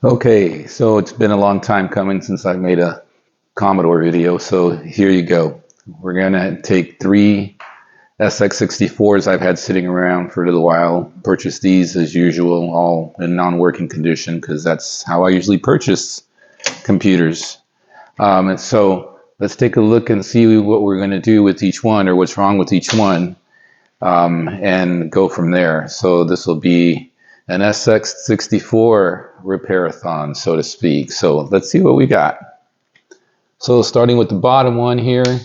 Okay, so it's been a long time coming since I made a Commodore video, so here you go. We're gonna take three SX-64s I've had sitting around for a little while, purchase these as usual, all in non-working condition, because that's how I usually purchase computers. And so let's take a look and see what we're gonna do with each one, or what's wrong with each one, and go from there. So this will be an SX-64 Repairathon, so to speak. So let's see what we got. So starting with the bottom one here,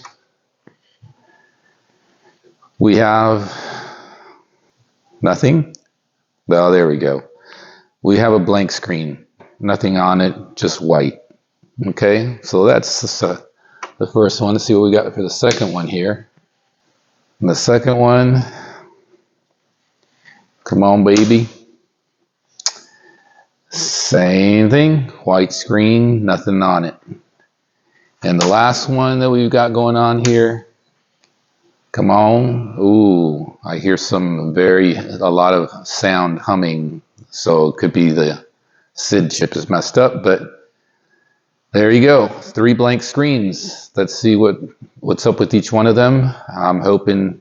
we have nothing. Well, there we go. We have a blank screen, nothing on it, just white. Okay, so that's the first one. Let's see what we got for the second one here. And the second one, come on, baby. Same thing, white screen, nothing on it. And the last one that we've got going on here, come on. Ooh, I hear a lot of sound humming. So it could be the SID chip is messed up, but there you go. 3 blank screens. Let's see what's up with each one of them. I'm hoping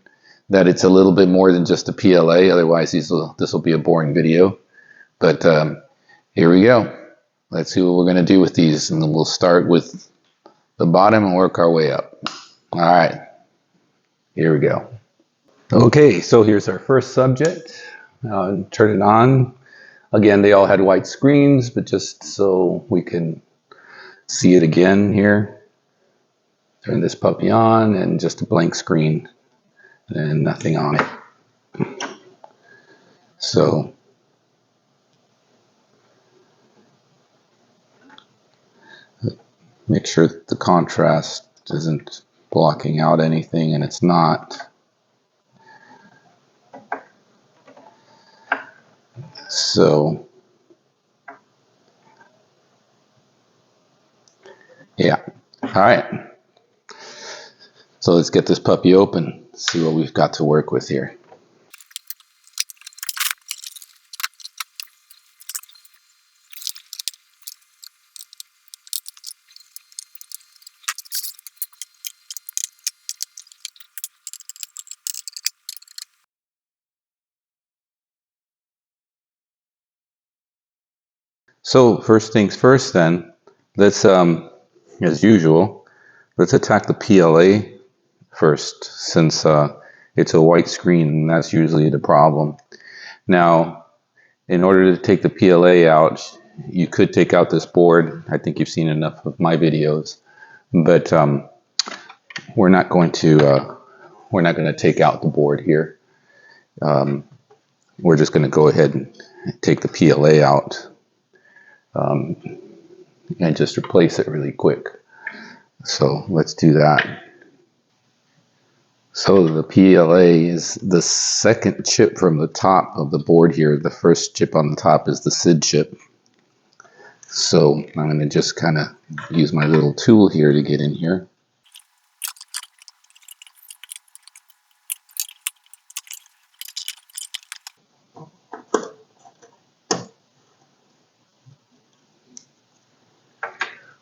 that it's a little bit more than just a PLA. Otherwise, this will be a boring video. But here we go. Let's see what we're going to do with these. And then we'll start with the bottom and work our way up. All right. Here we go. Okay, so here's our first subject. Turn it on. Again, they all had white screens, but just so we can see it again here. Turn this puppy on and just a blank screen and nothing on it. So make sure that the contrast isn't blocking out anything, and it's not. So yeah, all right. So let's get this puppy open, see what we've got to work with here. So first things first then, let's, as usual, let's attack the PLA first, since it's a white screen, and that's usually the problem. Now, in order to take the PLA out, you could take out this board. I think you've seen enough of my videos, but we're not going to take out the board here. We're just going to go ahead and take the PLA out. And just replace it really quick. So let's do that. So the PLA is the second chip from the top of the board here. The first chip on the top is the SID chip. So I'm going to just kind of use my little tool here to get in here.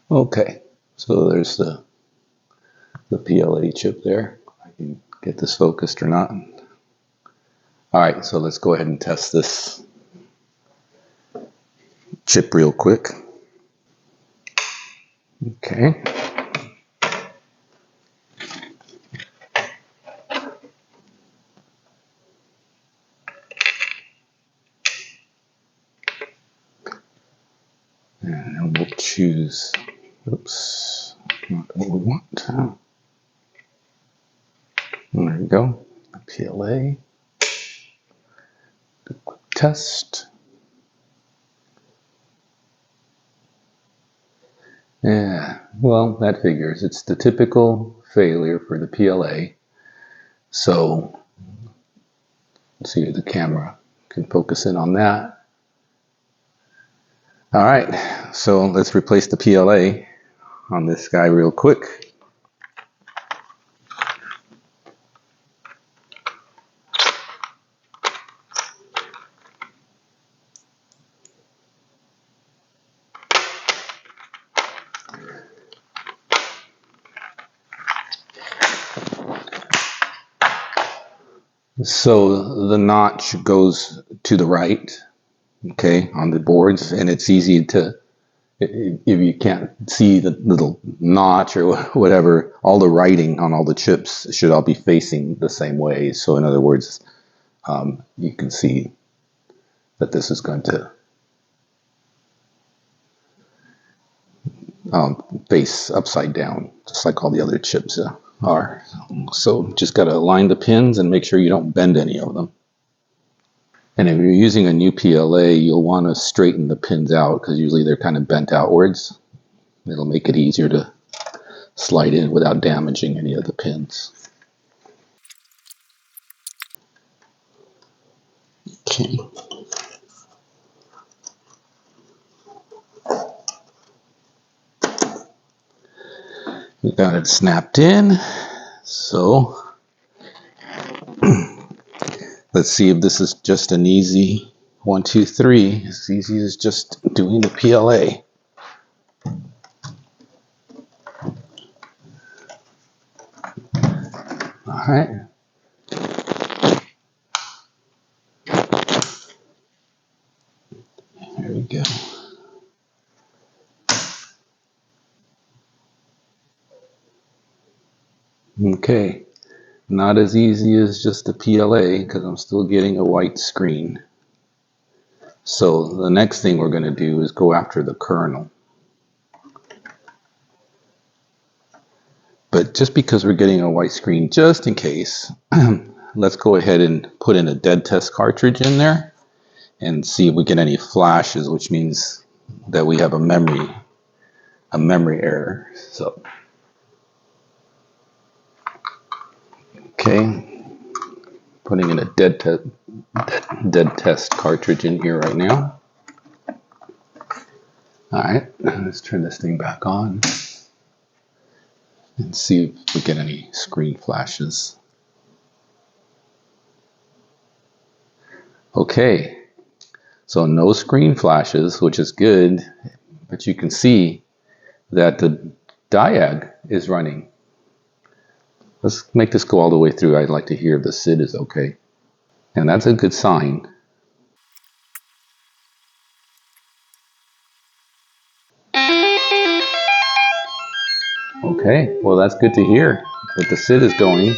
Okay, so there's the PLA chip there. I can get this focused or not. All right, so let's go ahead and test this chip real quick. Okay. And then we'll choose, oops, not what we want. There we go, PLA, do a quick test. Yeah, well, that figures. It's the typical failure for the PLA. So, let's see if the camera can focus in on that. All right, so let's replace the PLA on this guy real quick. So the notch goes to the right, okay, on the boards, and it's easy to, if you can't see the little notch or whatever, all the writing on all the chips should all be facing the same way. So in other words, you can see that this is going to face upside down, just like all the other chips are. So just got to align the pins and make sure you don't bend any of them. And if you're using a new PLA, you'll want to straighten the pins out because usually they're kind of bent outwards. It'll make it easier to slide in without damaging any of the pins. Okay. We got it snapped in. So let's see if this is just an easy 1, 2, 3. As easy as just doing the PLA. All right. There we go. Okay. Not as easy as just a PLA because I'm still getting a white screen. So the next thing we're going to do is go after the kernel. But just because we're getting a white screen, just in case, let's go ahead and put in a dead test cartridge in there and see if we get any flashes, which means that we have a memory error. So, okay, putting in a dead test cartridge in here right now. All right, let's turn this thing back on and see if we get any screen flashes. Okay, so no screen flashes, which is good, but you can see that the diag is running. Let's make this go all the way through. I'd like to hear if the SID is okay. And that's a good sign. Okay, well that's good to hear that the SID is going.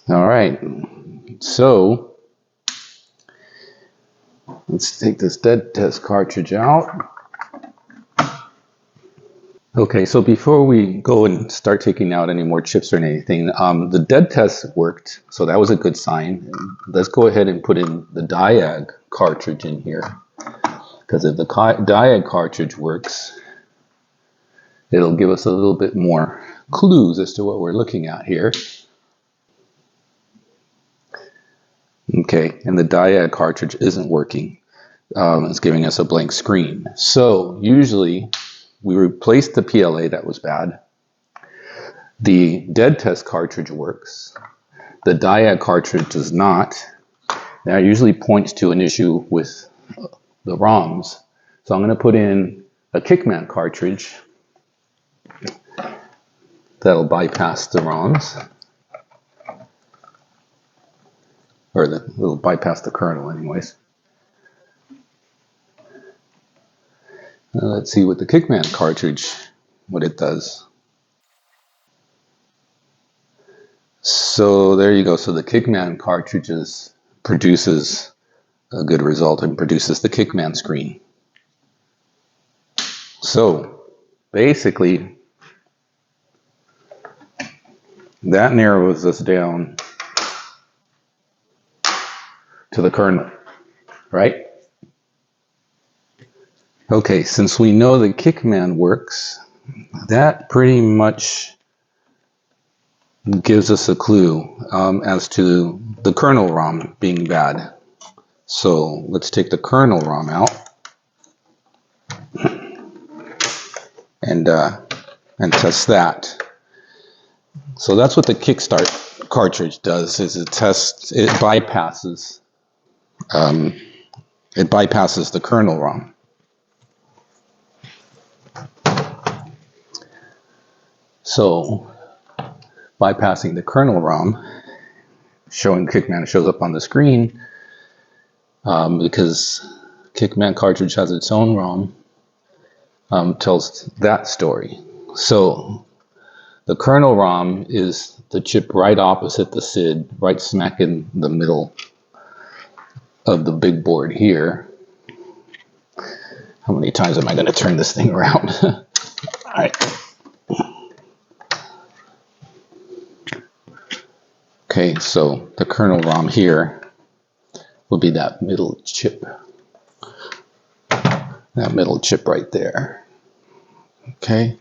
All right, so let's take this dead test cartridge out. Okay, so before we go and start taking out any more chips or anything, the dead test worked, so that was a good sign. Let's go ahead and put in the diag cartridge in here, because if the diag cartridge works, it'll give us a little bit more clues as to what we're looking at here. Okay, and the diag cartridge isn't working. It's giving us a blank screen. So usually we replace the PLA that was bad. The dead test cartridge works. The diag cartridge does not. That usually points to an issue with the ROMs. So I'm going to put in a Kickman cartridge that'll bypass the ROMs. Or it'll bypass the kernel anyways. Now let's see what the Kickman cartridge, what it does. So there you go. So the Kickman cartridges produces a good result and produces the Kickman screen. So basically, that narrows us down to the kernel, right? Okay, since we know the Kickman works, that pretty much gives us a clue as to the kernel ROM being bad. So let's take the kernel ROM out and test that. So that's what the Kickstart cartridge does: is it bypasses the kernel ROM. So bypassing the kernel ROM, showing Kickman shows up on the screen because Kickman cartridge has its own ROM, tells that story. So the kernel ROM is the chip right opposite the SID, right smack in the middle of the big board here. How many times am I going to turn this thing around? All right. Okay, so the kernel ROM here will be that middle chip. That middle chip right there. Okay.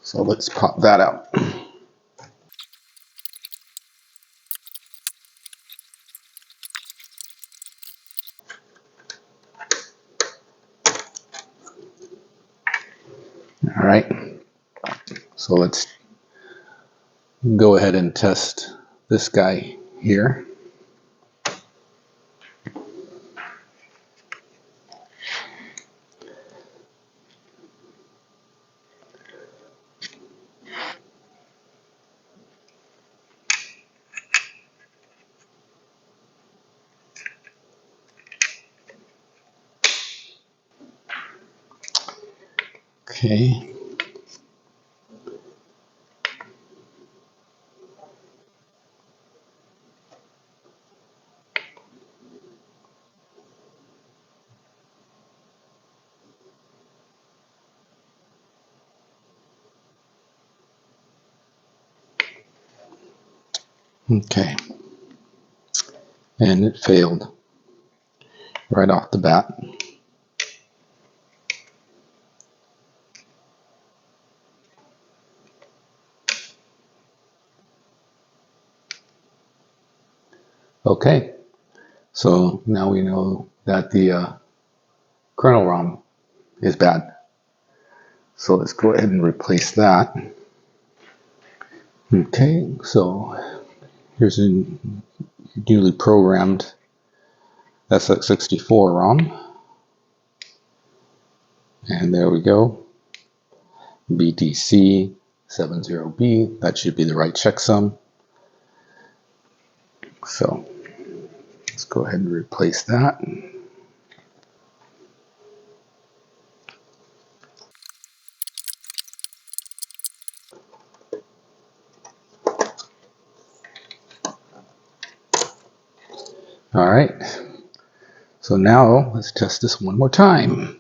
So let's pop that out. All right. So let's go ahead and test this guy here. Okay. Okay. And it failed right off the bat. Okay. So now we know that the kernel ROM is bad. So let's go ahead and replace that. Okay, so here's a newly programmed SX-64 ROM. And there we go. BTC 70B. That should be the right checksum. So let's go ahead and replace that. All right. So now let's test this one more time.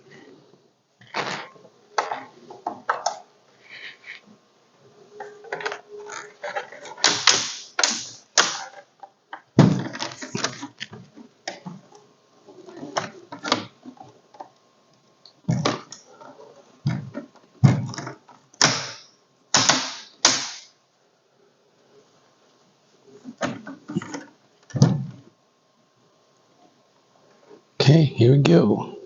Okay, here we go.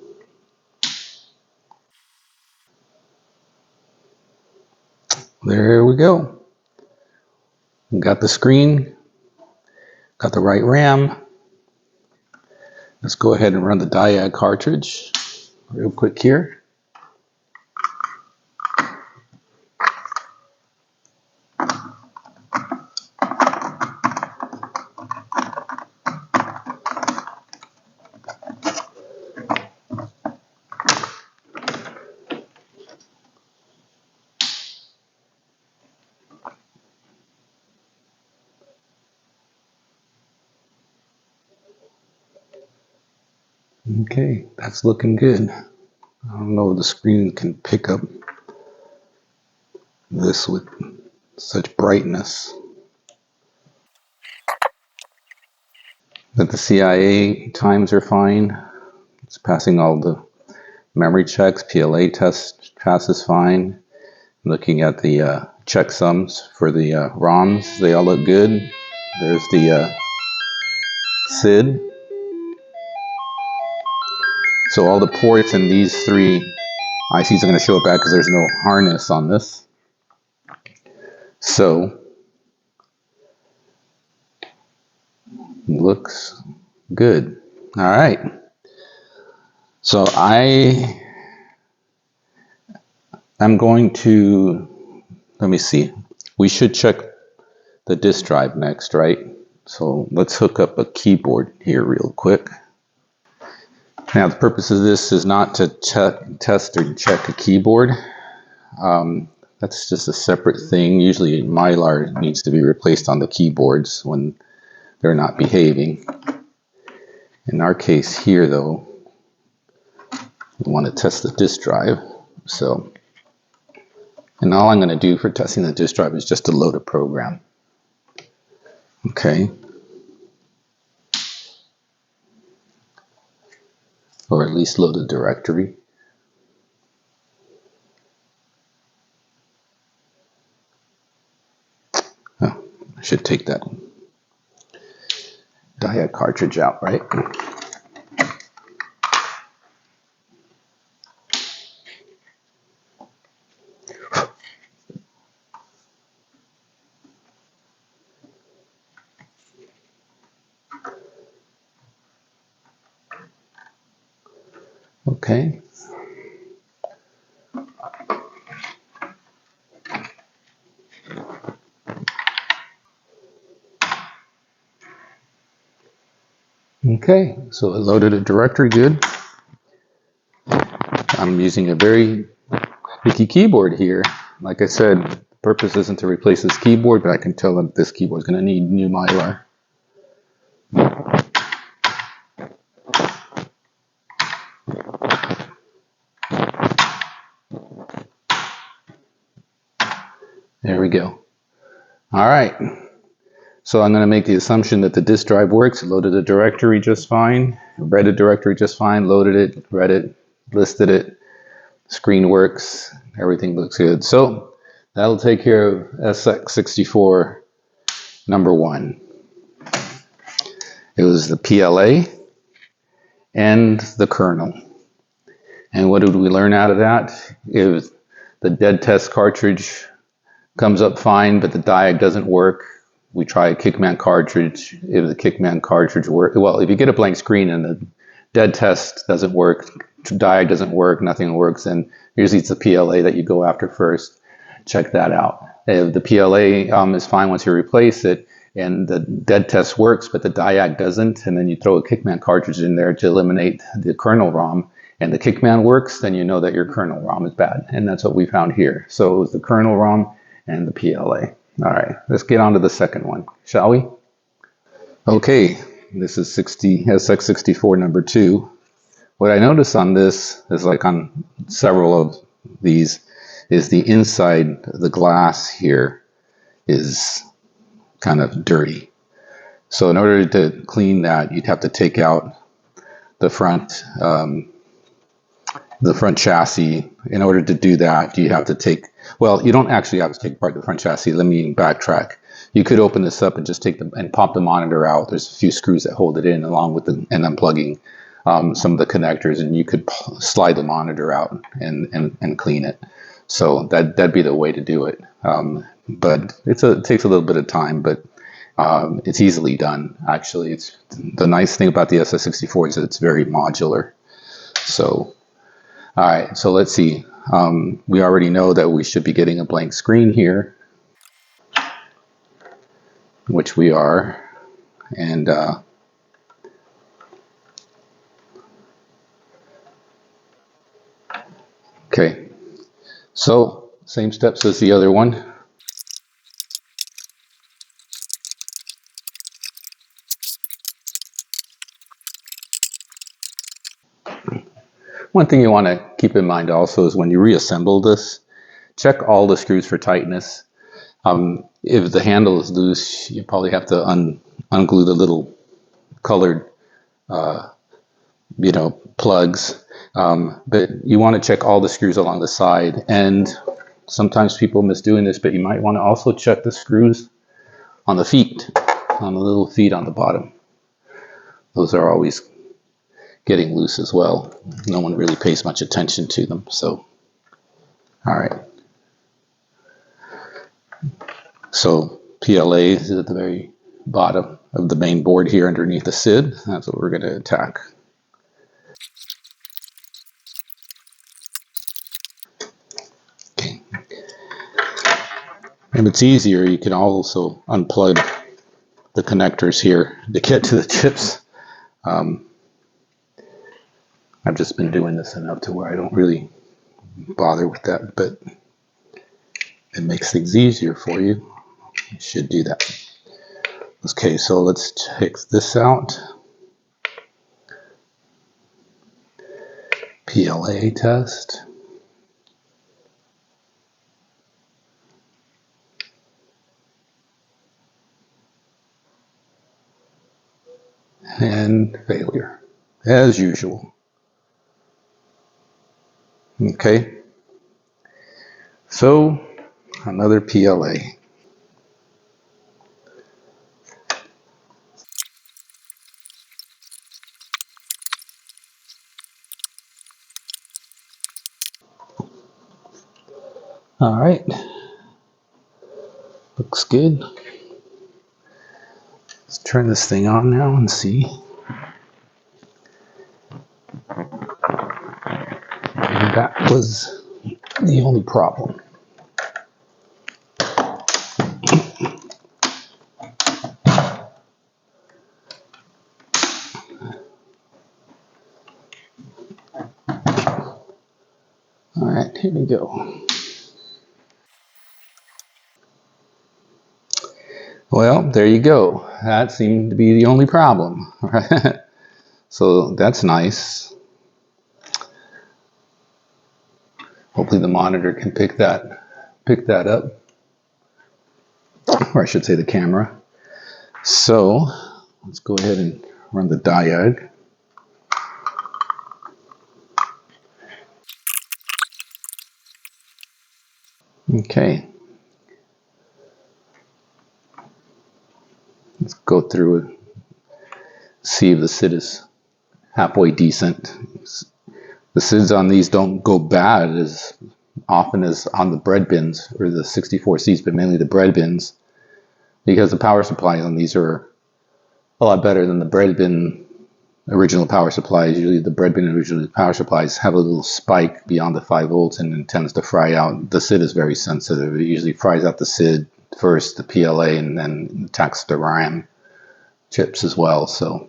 There we go. Got the screen, got the right RAM. Let's go ahead and run the diag cartridge real quick here. Okay, that's looking good. I don't know if the screen can pick up this with such brightness. But the CIA times are fine. It's passing all the memory checks. PLA test passes fine. Looking at the checksums for the ROMs, they all look good. There's the SID. So all the ports in these three ICs are going to show up bad because there's no harness on this. So looks good. All right. So I'm going to, let me see. We should check the disk drive next, right? So let's hook up a keyboard here real quick. Now the purpose of this is not to test or check a keyboard. That's just a separate thing. Usually Mylar needs to be replaced on the keyboards when they're not behaving. In our case here though, we want to test the disk drive. And all I'm going to do for testing the disk drive is just to load a program. Okay. Or at least load a directory. Oh, I should take that diode cartridge out, right? Okay. Okay, so it loaded a directory good. I'm using a very picky keyboard here. Like I said, the purpose isn't to replace this keyboard, but I can tell that this keyboard is going to need new Mylar. There we go. All right. So I'm going to make the assumption that the disk drive works. It loaded a directory just fine, read a directory just fine, loaded it, read it, listed it, screen works, everything looks good. So that'll take care of SX-64 number 1. It was the PLA and the kernel. And what did we learn out of that? It was the dead test cartridge comes up fine, but the diode doesn't work. We try a Kickman cartridge. If the Kickman cartridge works, well, if you get a blank screen and the dead test doesn't work, diode doesn't work, nothing works, and usually it's the PLA that you go after first. Check that out. If the PLA is fine once you replace it, and the dead test works, but the diode doesn't, and then you throw a Kickman cartridge in there to eliminate the kernel ROM, and the Kickman works, then you know that your kernel ROM is bad, and that's what we found here. So it was the kernel ROM and the PLA. All right, let's get on to the second one, shall we? Okay, this is SX-64 number 2. What I noticed on this is, like on several of these, is the inside, the glass here is kind of dirty. So in order to clean that, you'd have to take out the front chassis. In order to do that, you have to take, well, you don't actually have to take apart the front chassis. Let me backtrack. You could open this up and just take and pop the monitor out. There's a few screws that hold it in, along with and unplugging some of the connectors, and you could slide the monitor out and clean it. So that'd be the way to do it. But it takes a little bit of time, but it's easily done. Actually, it's the nice thing about the SX-64 is that it's very modular. So. All right, so let's see. We already know that we should be getting a blank screen here, which we are. And okay, so same steps as the other one. One thing you want to keep in mind also is when you reassemble this, check all the screws for tightness. If the handle is loose, you probably have to unglue the little colored, plugs. But you want to check all the screws along the side. And sometimes people miss doing this, but you might want to also check the screws on the feet, on the little feet on the bottom. Those are always getting loose as well. No one really pays much attention to them. So, all right. So PLA is at the very bottom of the main board here underneath the SID. That's what we're going to attack. Okay. If it's easier, you can also unplug the connectors here to get to the chips. I've just been doing this enough to where I don't really bother with that, but it makes things easier for you. You should do that. Okay, so let's take this out. PLA test. And failure, as usual. Okay, so another PLA. All right, looks good. Let's turn this thing on now and see. And that was the only problem. All right, here we go. Well, there you go. That seemed to be the only problem. So that's nice. Hopefully the monitor can pick that up, or I should say the camera. So let's go ahead and run the diode. Okay. Let's go through it. See if the SID is halfway decent. The SIDs on these don't go bad as often as on the bread bins or the 64Cs, but mainly the bread bins, because the power supplies on these are a lot better than the bread bin original power supplies. Usually the bread bin original power supplies have a little spike beyond the 5 volts and it tends to fry out. The SID is very sensitive. It usually fries out the SID first, the PLA, and then attacks the RAM chips as well. So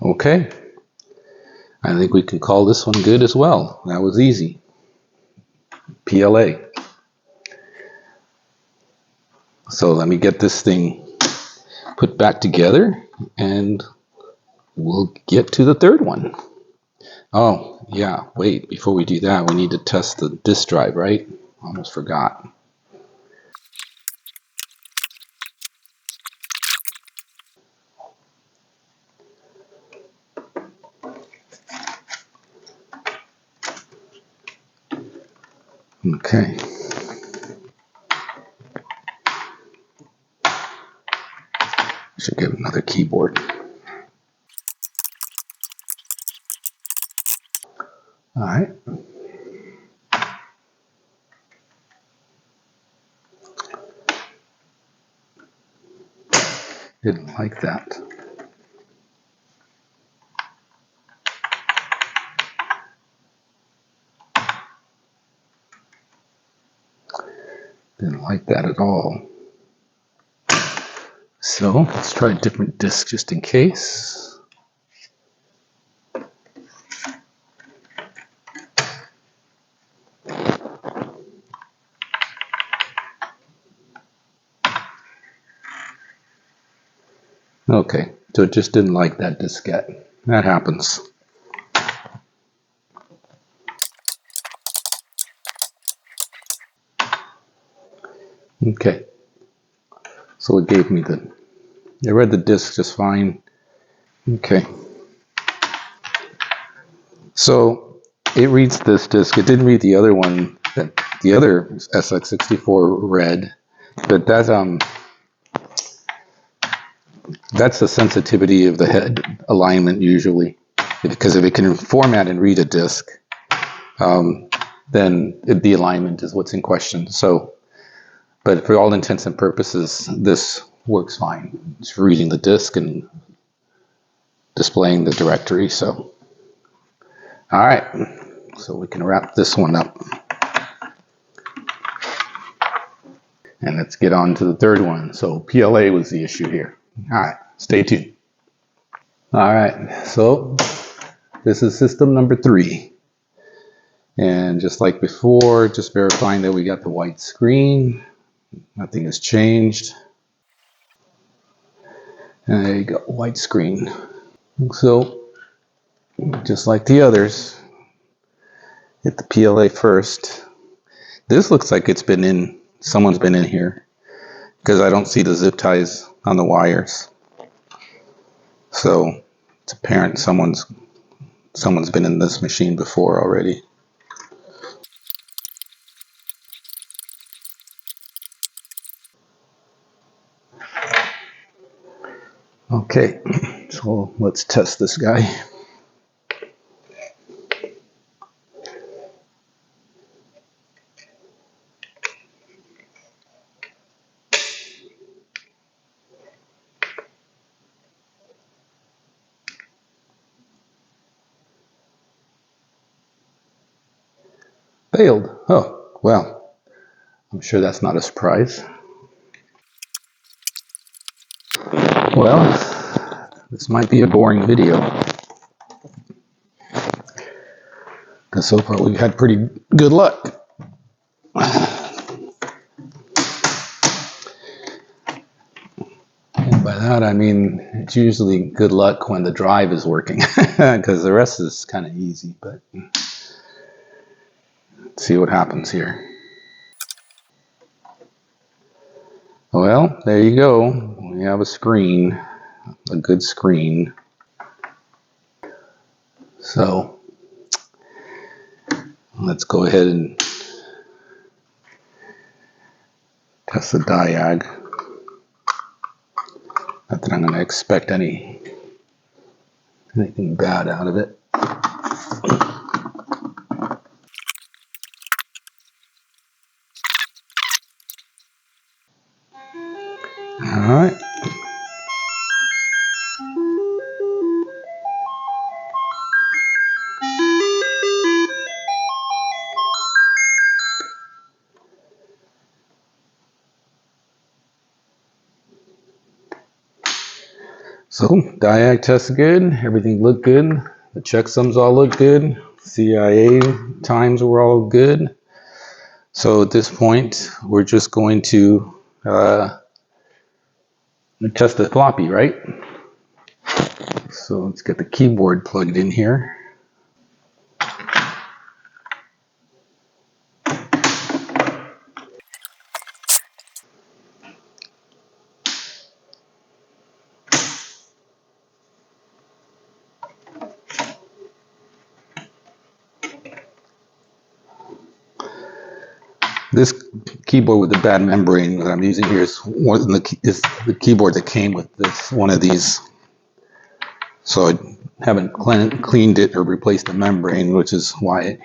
okay, I think we can call this one good as well. That was easy. PLA. So let me get this thing put back together and we'll get to the third one. Oh, yeah, wait, before we do that, we need to test the disk drive, right? Almost forgot. Okay. Should get another keyboard. All right. Didn't like that. Didn't like that at all. So let's try a different disk just in case. Okay, so it just didn't like that diskette. That happens. Okay, so it gave me I read the disk just fine. Okay, so it reads this disk. It didn't read the other one that the other SX-64 read, but that's the sensitivity of the head alignment usually, because if it can format and read a disk, then the alignment is what's in question. So But for all intents and purposes, this works fine. It's reading the disk and displaying the directory. So, all right, so we can wrap this one up. And let's get on to the third one. So PLA was the issue here. All right, stay tuned. All right, so this is system number 3. And just like before, just verifying that we got the white screen. Nothing has changed. And there you go, white screen. So, just like the others, hit the PLA first. This looks like it's been in, someone's been in here, because I don't see the zip ties on the wires. So, it's apparent someone's been in this machine before already. Okay, so let's test this guy. Failed. Oh, well, I'm sure that's not a surprise. Well, this might be a boring video, because so far we've had pretty good luck. And by that I mean it's usually good luck when the drive is working, because the rest is kind of easy, but let's see what happens here. Well, there you go. We have a screen, a good screen. So let's go ahead and test the diag. Not that I'm going to expect anything bad out of it. All right. So diag test good, everything looked good, the checksums all look good, CIA times were all good. So at this point, we're just going to test the floppy, right? So let's get the keyboard plugged in here. This keyboard with the bad membrane that I'm using here is the keyboard that came with this one of these. So I haven't cleaned it or replaced the membrane, which is why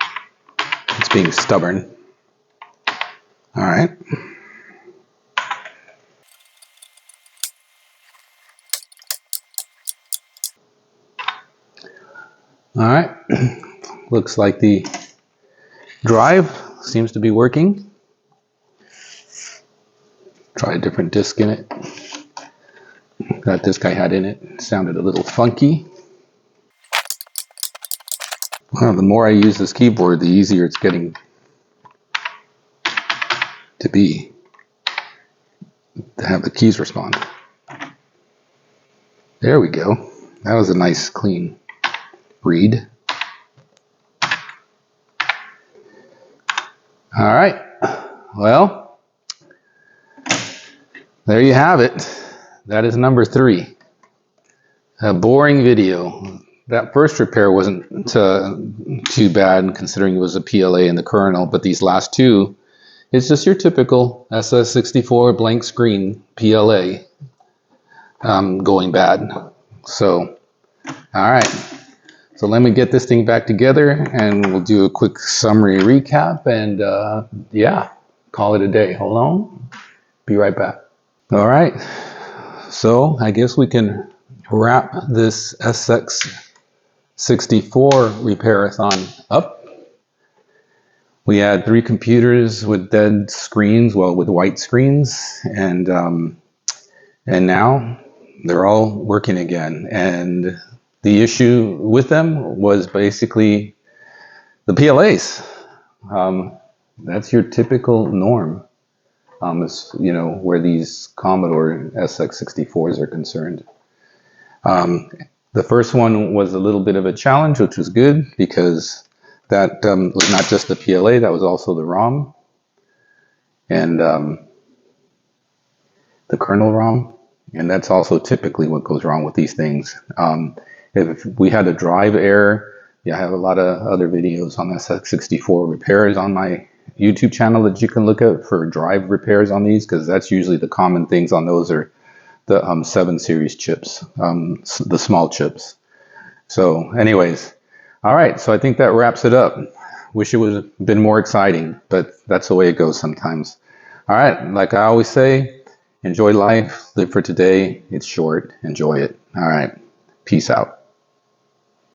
it's being stubborn. All right. All right. Looks like the drive seems to be working. Try a different disc in it. That disc I had in it sounded a little funky. Well, the more I use this keyboard, the easier it's getting to be to have the keys respond. There we go. That was a nice clean read. All right. Well, there you have it. That is number 3. A boring video. That first repair wasn't too bad considering it was a PLA in the kernel, but these last two, it's just your typical SX-64 blank screen PLA going bad. So, all right. So let me get this thing back together and we'll do a quick summary recap and yeah, call it a day. Hold on. Be right back. All right. So I guess we can wrap this SX-64 Repairathon up. We had 3 computers with dead screens, well, with white screens, and now they're all working again. And the issue with them was basically the PLAs. That's your typical norm, where these Commodore SX-64s are concerned. The first one was a little bit of a challenge, which was good because that was not just the PLA, that was also the ROM and the kernel ROM. And that's also typically what goes wrong with these things. If we had a drive error, I have a lot of other videos on SX-64 repairs on my YouTube channel that you can look at for drive repairs on these, because that's usually the common things on those are the 7 series chips, the small chips. So anyways, all right, so I think that wraps it up. Wish it would have been more exciting, but that's the way it goes sometimes. All right, like I always say, enjoy life, live for today. It's short, enjoy it. All right, peace out.